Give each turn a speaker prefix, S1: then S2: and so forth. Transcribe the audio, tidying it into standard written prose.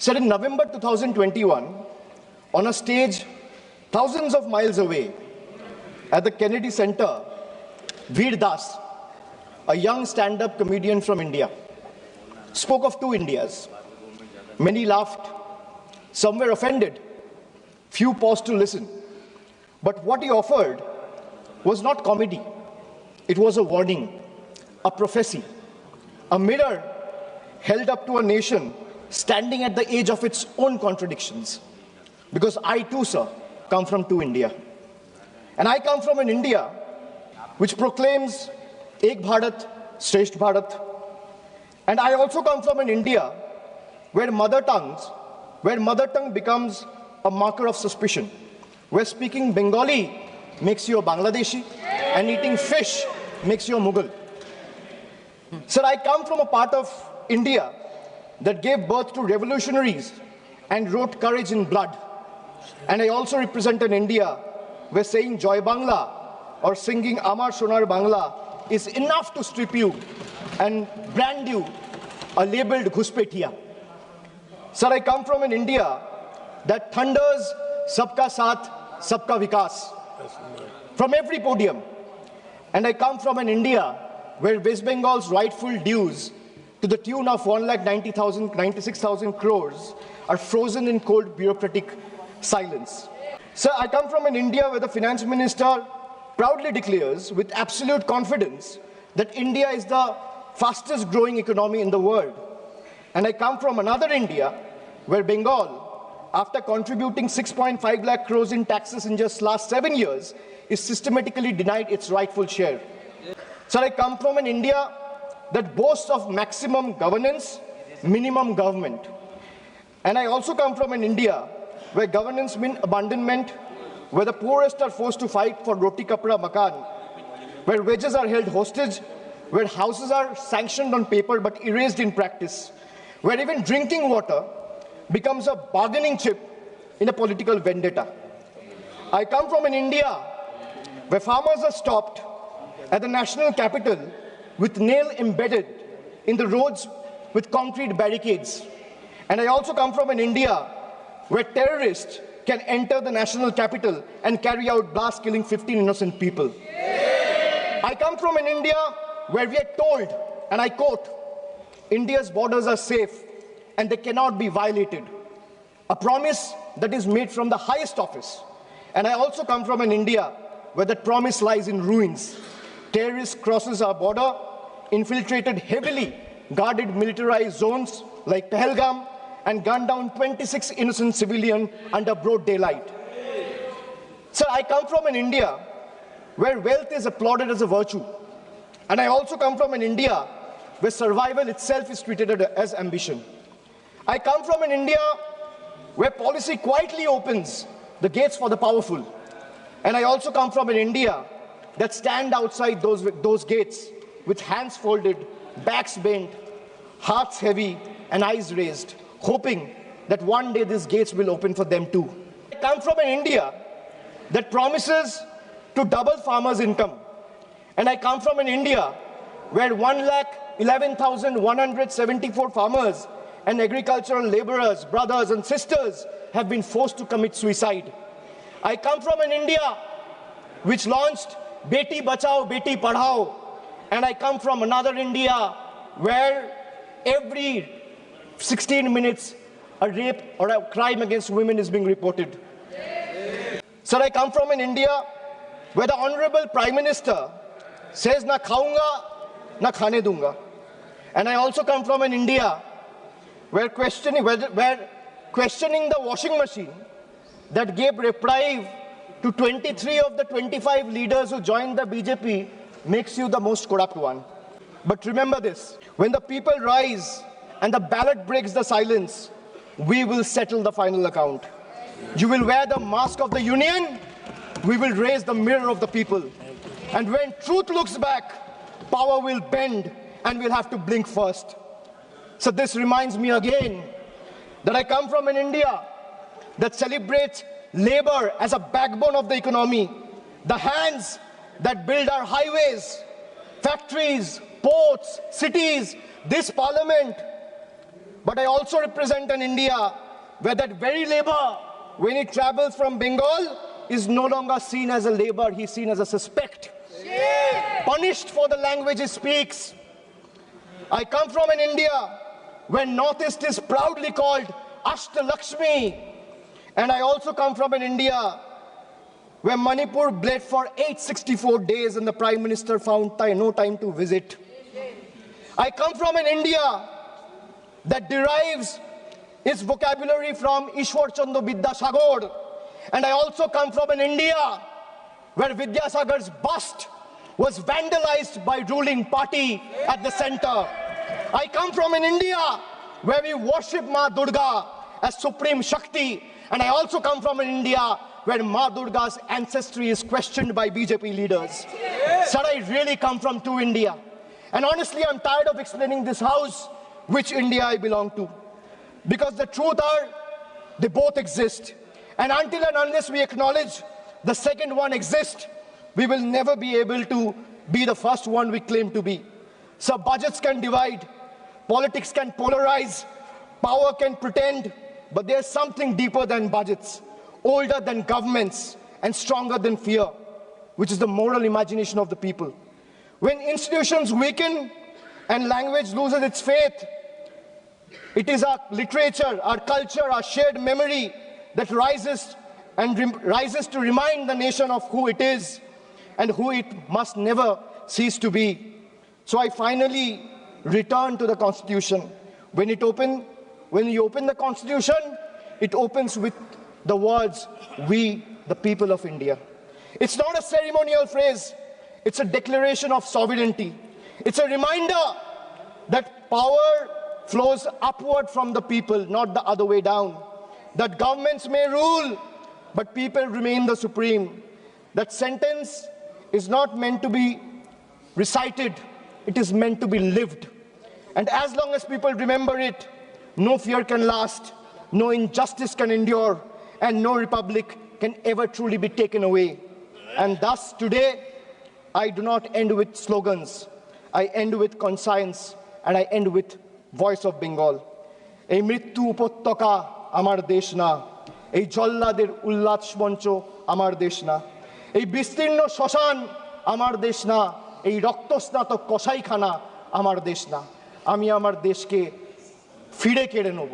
S1: Sir, in November 2021, on a stage thousands of miles away at the Kennedy Center, Veer Das, a young stand-up comedian from India, spoke of two Indias. Many laughed, some were offended, few paused to listen. But what he offered was not comedy. It was a warning, a prophecy, a mirror held up to a nation standing at the edge of its own contradictions. Because I too, sir, come from two India. And I come from an India which proclaims Ek Bharat, Shresth Bharat. And I also come from an India where mother tongue becomes a marker of suspicion, where speaking Bengali makes you a Bangladeshi and eating fish makes you a Mughal. Sir, I come from a part of India that gave birth to revolutionaries and wrote courage in blood. And I also represent an India where saying Joy Bangla or singing Amar Sonar Bangla is enough to strip you and brand you a labeled Ghuspetia. Sir, I come from an India that thunders Sabka Saath, Sabka Vikas from every podium. And I come from an India where West Bengal's rightful dues to the tune of 1,96,000 crores are frozen in cold bureaucratic silence. Sir, I come from an India where the finance minister proudly declares with absolute confidence that India is the fastest growing economy in the world. And I come from another India where Bengal, after contributing 6.5 lakh crores in taxes in just last 7 years, is systematically denied its rightful share. Sir, I come from an India that boasts of maximum governance, minimum government. And I also come from an India where governance means abandonment, where the poorest are forced to fight for roti kapra makan, where wages are held hostage, where houses are sanctioned on paper but erased in practice, where even drinking water becomes a bargaining chip in a political vendetta. I come from an India where farmers are stopped at the national capital with nail embedded in the roads with concrete barricades. And I also come from an India where terrorists can enter the national capital and carry out blasts killing 15 innocent people. I come from an India where we are told, and I quote, India's borders are safe and they cannot be violated. A promise that is made from the highest office. And I also come from an India where that promise lies in ruins. Terrorists crosses our border, infiltrated heavily guarded militarized zones like Pahalgam, and gunned down 26 innocent civilians under broad daylight. Sir, I come from an India where wealth is applauded as a virtue. And I also come from an India where survival itself is treated as ambition. I come from an India where policy quietly opens the gates for the powerful. And I also come from an India that stand outside those gates with hands folded, backs bent, hearts heavy, and eyes raised, hoping that one day these gates will open for them too. I come from an India that promises to double farmers' income. And I come from an India where 1,11,174 farmers and agricultural laborers, brothers and sisters have been forced to commit suicide. I come from an India which launched Beti Bachao, Beti Padhao. And I come from another India where every 16 minutes a rape or a crime against women is being reported. Sir, I come from an India where the Honorable Prime Minister says, na khaunga, na khane dunga. And I also come from an India where questioning the washing machine that gave reprieve to 23 of the 25 leaders who joined the BJP makes you the most corrupt one. But remember this, when the people rise and the ballot breaks the silence, we will settle the final account. You will wear the mask of the union, we will raise the mirror of the people. And when truth looks back, power will bend and we'll have to blink first. So this reminds me again that I come from an India that celebrates labor as a backbone of the economy, the hands that build our highways, factories, ports, cities. This parliament but I also represent an India where that very labor, when it travels from Bengal, is no longer seen as a labor, he's seen as a suspect. Punished for the language he speaks. I come from an India where Northeast is proudly called Ashtalakshmi. And I also come from an India where Manipur bled for 864 days and the Prime Minister found no time to visit. I come from an India that derives its vocabulary from Ishwar Chandra Vidyasagar. And I also come from an India where Vidyasagar's bust was vandalized by ruling party at the center. I come from an India where we worship Ma Durga as Supreme Shakti. And I also come from an India where Ma Durga's ancestry is questioned by BJP leaders. So I really come from two India. And honestly, I'm tired of explaining this house which India I belong to. Because the truth are, they both exist. And until and unless we acknowledge the second one exists, we will never be able to be the first one we claim to be. So budgets can divide, politics can polarize, power can pretend, but there's something deeper than budgets, older than governments, and stronger than fear, which is the moral imagination of the people. When institutions weaken and language loses its faith, it is our literature, our culture, our shared memory that rises to remind the nation of who it is and who it must never cease to be. So I finally return to the Constitution. When you open the Constitution, it opens with the words, "We, the people of India." It's not a ceremonial phrase. It's a declaration of sovereignty. It's a reminder that power flows upward from the people, not the other way down. That governments may rule, but people remain the supreme. That sentence is not meant to be recited, it is meant to be lived. And as long as people remember it, no fear can last, no injustice can endure, and no republic can ever truly be taken away. And thus today, I do not end with slogans. I end with conscience, and I end with voice of Bengal. এই মৃত্যু উপত্যকা আমার দেশ না, এই জল্লাদের উল্লাস মঞ্চ আমার দেশ না, এই বিস্তীর্ণ শ্মশান আমার দেশ না, এই রক্তস্নাত কসাইখানা আমার দেশ না। আমি আমার দেশকে ফিরে কেড়ে নেব।